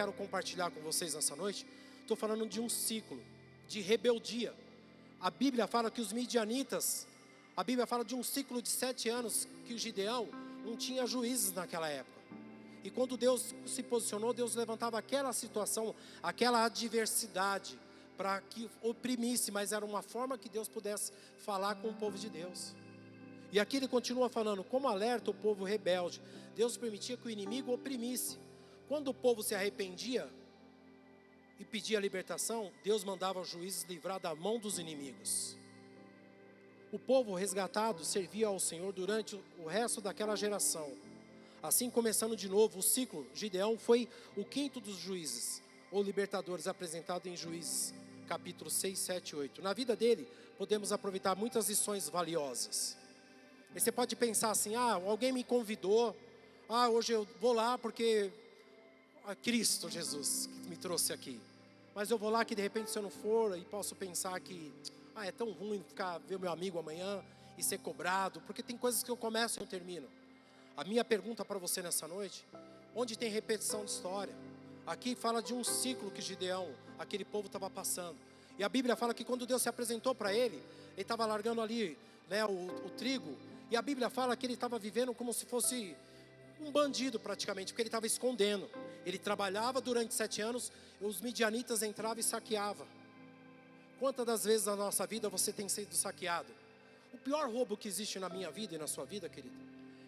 quero compartilhar com vocês nessa noite, estou falando de um ciclo de rebeldia. A Bíblia fala que os midianitas, a Bíblia fala de um ciclo de 7 anos que o Gideão não tinha juízes naquela época. E quando Deus se posicionou, Deus levantava aquela situação, aquela adversidade, para que oprimisse, mas era uma forma que Deus pudesse falar com o povo de Deus. E aqui ele continua falando, como alerta o povo rebelde, Deus permitia que o inimigo oprimisse. Quando o povo se arrependia e pedia libertação, Deus mandava os juízes livrar da mão dos inimigos. O povo resgatado servia ao Senhor durante o resto daquela geração. Assim, começando de novo o ciclo, Gideão foi o quinto dos juízes, ou libertadores, apresentado em Juízes, capítulo 6, 7 e 8. Na vida dele, podemos aproveitar muitas lições valiosas. E você pode pensar assim, alguém me convidou, hoje eu vou lá porque é Cristo Jesus que me trouxe aqui. Mas eu vou lá que de repente se eu não for, e posso pensar que, é tão ruim ver meu amigo amanhã e ser cobrado, porque tem coisas que eu começo e eu termino. A minha pergunta para você nessa noite, onde tem repetição de história? Aqui fala de um ciclo que Gideão, aquele povo estava passando. E a Bíblia fala que quando Deus se apresentou para ele estava largando ali o trigo. E a Bíblia fala que ele estava vivendo como se fosse um bandido praticamente, porque ele estava escondendo. Ele trabalhava durante 7 anos, os midianitas entravam e saqueavam. Quantas das vezes na nossa vida você tem sido saqueado? O pior roubo que existe na minha vida e na sua vida, querido,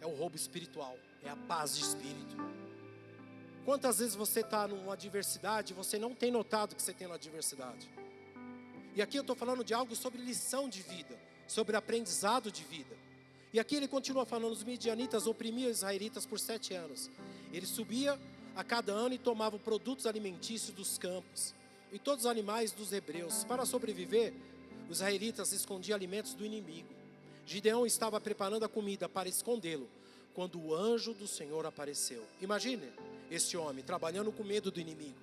é o roubo espiritual, é a paz de espírito. Quantas vezes você está numa adversidade e você não tem notado que você tem uma adversidade? E aqui eu estou falando de algo sobre lição de vida, sobre aprendizado de vida. E aqui ele continua falando, os midianitas oprimiam os israelitas por 7 anos. Ele subia a cada ano e tomava produtos alimentícios dos campos e todos os animais dos hebreus. Para sobreviver, os israelitas escondiam alimentos do inimigo. Gideão estava preparando a comida para escondê-lo, quando o anjo do Senhor apareceu. Imagine esse homem trabalhando com medo do inimigo.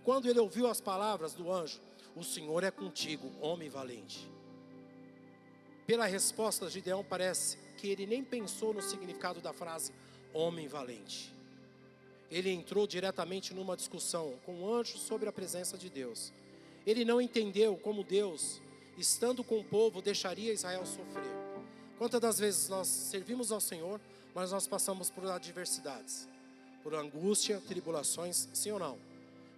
Quando ele ouviu as palavras do anjo, o Senhor é contigo, homem valente. Pela resposta de Gideão, parece que ele nem pensou no significado da frase homem valente. Ele entrou diretamente numa discussão com o anjo sobre a presença de Deus. Ele não entendeu como Deus, estando com o povo, deixaria Israel sofrer. Quantas das vezes nós servimos ao Senhor, mas nós passamos por adversidades, por angústia, tribulações, sim ou não?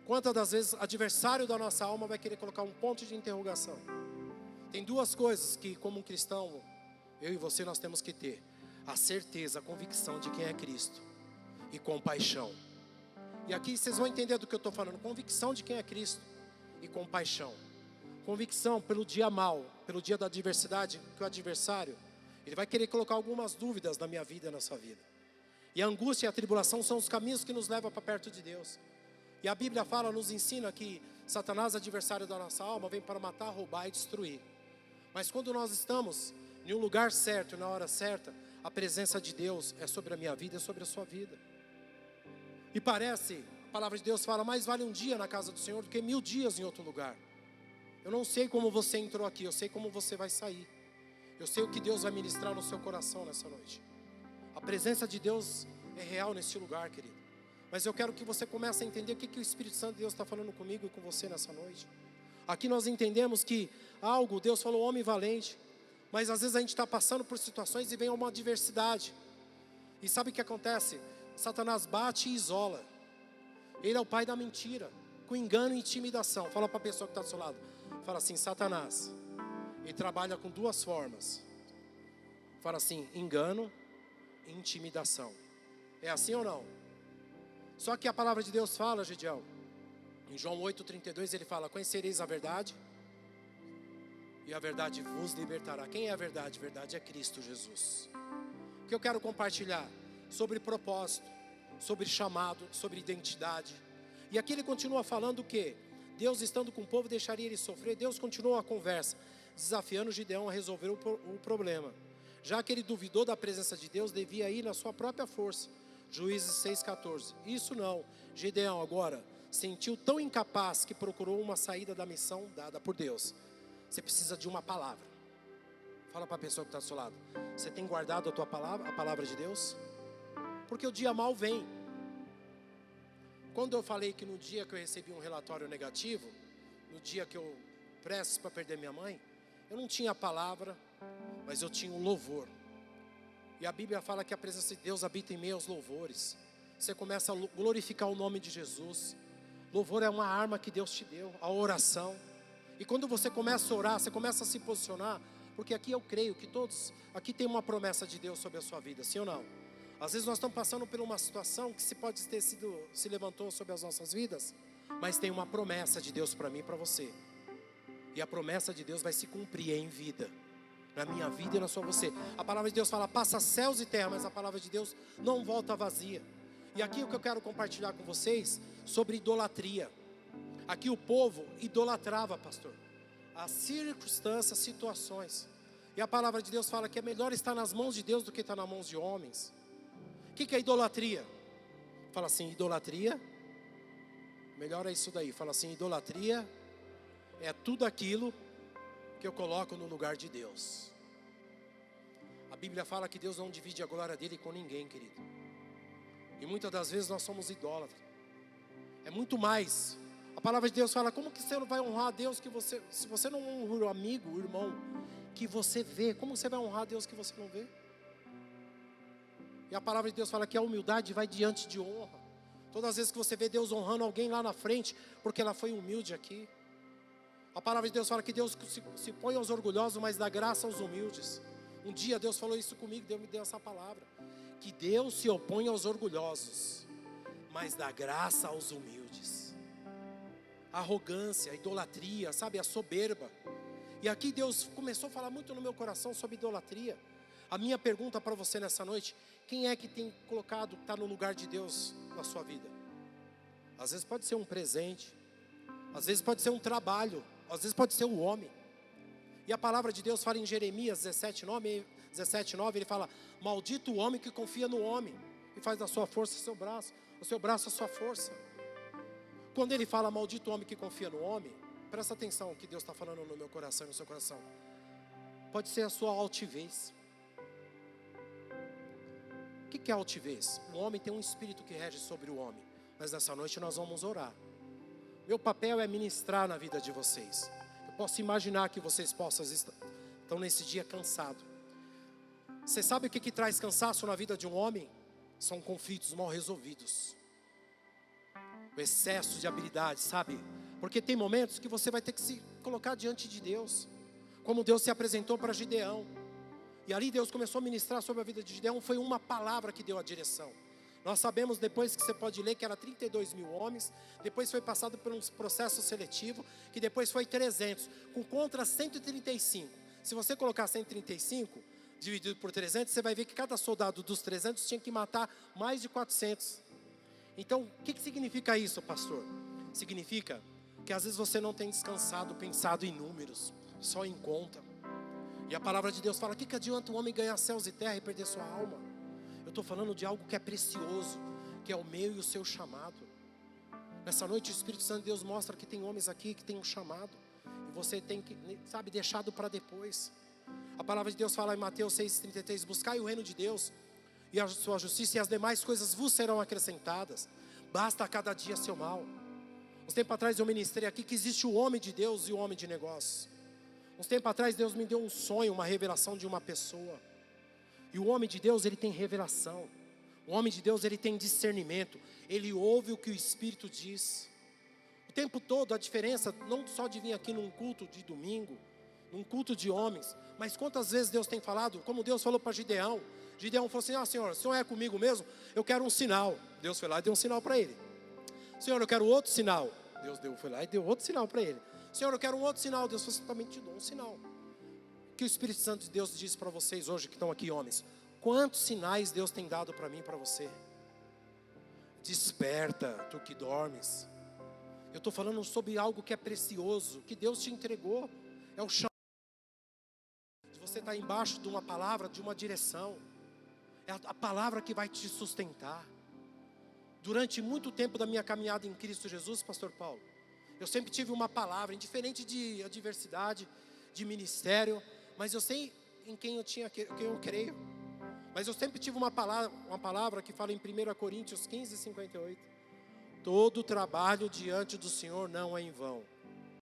Quantas das vezes o adversário da nossa alma vai querer colocar um ponto de interrogação? Tem 2 coisas que, como um cristão, eu e você, nós temos que ter: a certeza, a convicção de quem é Cristo e compaixão. E aqui vocês vão entender do que eu estou falando: convicção de quem é Cristo e compaixão. Convicção pelo dia mal, pelo dia da adversidade, que o adversário, ele vai querer colocar algumas dúvidas na minha vida e na sua vida. E a angústia e a tribulação são os caminhos que nos levam para perto de Deus. E a Bíblia fala, nos ensina que Satanás, adversário da nossa alma, vem para matar, roubar e destruir. Mas quando nós estamos em um lugar certo, na hora certa, a presença de Deus é sobre a minha vida e sobre a sua vida. E parece, a palavra de Deus fala, mais vale um dia na casa do Senhor do que 1000 dias em outro lugar. Eu não sei como você entrou aqui, eu sei como você vai sair. Eu sei o que Deus vai ministrar no seu coração nessa noite. A presença de Deus é real nesse lugar, querido. Mas eu quero que você comece a entender o que o Espírito Santo de Deus está falando comigo e com você nessa noite. Aqui nós entendemos que Deus falou homem valente, mas às vezes a gente está passando por situações e vem uma adversidade. E sabe o que acontece? Satanás bate e isola. Ele é o pai da mentira, com engano e intimidação. Fala para a pessoa que está do seu lado. Fala assim, Satanás, ele trabalha com 2 formas. Fala assim, engano e intimidação. É assim ou não? Só que a palavra de Deus fala, Gideão, em João 8,32 ele fala, conhecereis a verdade e a verdade vos libertará. Quem é a verdade? A verdade é Cristo Jesus. O que eu quero compartilhar sobre propósito, sobre chamado, sobre identidade. E aqui ele continua falando o quê? Deus estando com o povo deixaria ele sofrer. Deus continuou a conversa, desafiando Gideão a resolver o problema. Já que ele duvidou da presença de Deus, devia ir na sua própria força. Juízes 6,14. Isso não, Gideão agora sentiu tão incapaz que procurou uma saída da missão dada por Deus. Você precisa de uma palavra. Fala para a pessoa que está do seu lado. Você tem guardado a tua palavra, a palavra de Deus? Porque o dia mal vem. Quando eu falei que no dia que eu recebi um relatório negativo, no dia que eu prestes para perder minha mãe, eu não tinha a palavra, mas eu tinha um louvor. E a Bíblia fala que a presença de Deus habita em meio aos louvores. Você começa a glorificar o nome de Jesus. Louvor é uma arma que Deus te deu, a oração. E quando você começa a orar, você começa a se posicionar, porque aqui eu creio que todos, aqui tem uma promessa de Deus sobre a sua vida, sim ou não? Às vezes nós estamos passando por uma situação que se levantou sobre as nossas vidas, mas tem uma promessa de Deus para mim e para você. E a promessa de Deus vai se cumprir em vida, na minha vida e na sua você. A palavra de Deus fala, passa céus e terra, mas a palavra de Deus não volta vazia. E aqui o que eu quero compartilhar com vocês, sobre idolatria. Aqui o povo idolatrava, pastor, as circunstâncias, situações. E a palavra de Deus fala que é melhor estar nas mãos de Deus do que estar nas mãos de homens. O que é idolatria? Fala assim, idolatria, melhor é isso daí. Fala assim, idolatria é tudo aquilo que eu coloco no lugar de Deus. A Bíblia fala que Deus não divide a glória dele com ninguém, querido. E muitas das vezes nós somos idólatras. É muito mais. A palavra de Deus fala, como que você vai honrar a Deus se você não honra o amigo, o irmão que você vê, como você vai honrar a Deus que você não vê? E a palavra de Deus fala que a humildade vai diante de honra. Todas as vezes que você vê Deus honrando alguém lá na frente, porque ela foi humilde aqui. A palavra de Deus fala que Deus se põe aos orgulhosos, mas dá graça aos humildes. Um dia Deus falou isso comigo, Deus me deu essa palavra. Que Deus se opõe aos orgulhosos, mas dá graça aos humildes. A arrogância, a idolatria, sabe, a soberba. E aqui Deus começou a falar muito no meu coração sobre idolatria. A minha pergunta para você nessa noite, quem é que tem colocado, está no lugar de Deus na sua vida? Às vezes pode ser um presente, às vezes pode ser um trabalho, às vezes pode ser o homem. E a palavra de Deus fala em Jeremias 17:9, ele fala, maldito o homem que confia no homem, e faz da sua força o seu braço a sua força. Quando ele fala maldito o homem que confia no homem, presta atenção o que Deus está falando no meu coração e no seu coração. Pode ser a sua altivez. O que é altivez? O homem tem um espírito que rege sobre o homem. Mas nessa noite nós vamos orar. Meu papel é ministrar na vida de vocês. Eu posso imaginar que vocês estão nesse dia cansado. Você sabe o que traz cansaço na vida de um homem? São conflitos mal resolvidos. O excesso de habilidade, sabe? Porque tem momentos que você vai ter que se colocar diante de Deus. Como Deus se apresentou para Gideão. E ali Deus começou a ministrar sobre a vida de Gideão. Foi uma palavra que deu a direção. Nós sabemos depois que você pode ler que era 32 mil homens. Depois foi passado por um processo seletivo. Que depois foi 300. Contra 135. Se você colocar 135 dividido por 300, você vai ver que cada soldado dos 300 tinha que matar mais de 400. Então o que significa isso, pastor? Significa que às vezes você não tem descansado, pensado em números, só em conta. E a palavra de Deus fala, que adianta o homem ganhar céus e terra e perder sua alma? Eu estou falando de algo que é precioso, que é o meu e o seu chamado. Nessa noite o Espírito Santo de Deus mostra que tem homens aqui que tem um chamado. E você tem que, sabe, deixado para depois. A palavra de Deus fala em Mateus 6,33, buscai o reino de Deus e a sua justiça, e as demais coisas vos serão acrescentadas. Basta a cada dia seu mal. Uns tempos atrás eu ministrei aqui que existe o homem de Deus e o homem de negócios. Uns tempos atrás Deus me deu um sonho, uma revelação de uma pessoa. E o homem de Deus, ele tem revelação. O homem de Deus, ele tem discernimento. Ele ouve o que o Espírito diz. O tempo todo a diferença, não só de vir aqui num culto de domingo, num culto de homens, mas quantas vezes Deus tem falado, como Deus falou para Gideão. Gideão falou assim, Senhor, o Senhor é comigo mesmo? Eu quero um sinal. Deus foi lá e deu um sinal para ele. Senhor, eu quero outro sinal. Deus foi lá e deu outro sinal para ele. Senhor, eu quero um outro sinal. Deus falou assim, também te dou um sinal. O que o Espírito Santo de Deus diz para vocês hoje que estão aqui, homens? Quantos sinais Deus tem dado para mim e para você? Desperta, tu que dormes. Eu estou falando sobre algo que é precioso, que Deus te entregou. É o chamado de você estar embaixo de uma palavra, de uma direção. É a palavra que vai te sustentar. Durante muito tempo da minha caminhada em Cristo Jesus, pastor Paulo, eu sempre tive uma palavra, indiferente de adversidade, de ministério, mas eu sei em quem eu creio. Mas eu sempre tive uma palavra que fala em 1 Coríntios 15:58. Todo trabalho diante do Senhor não é em vão.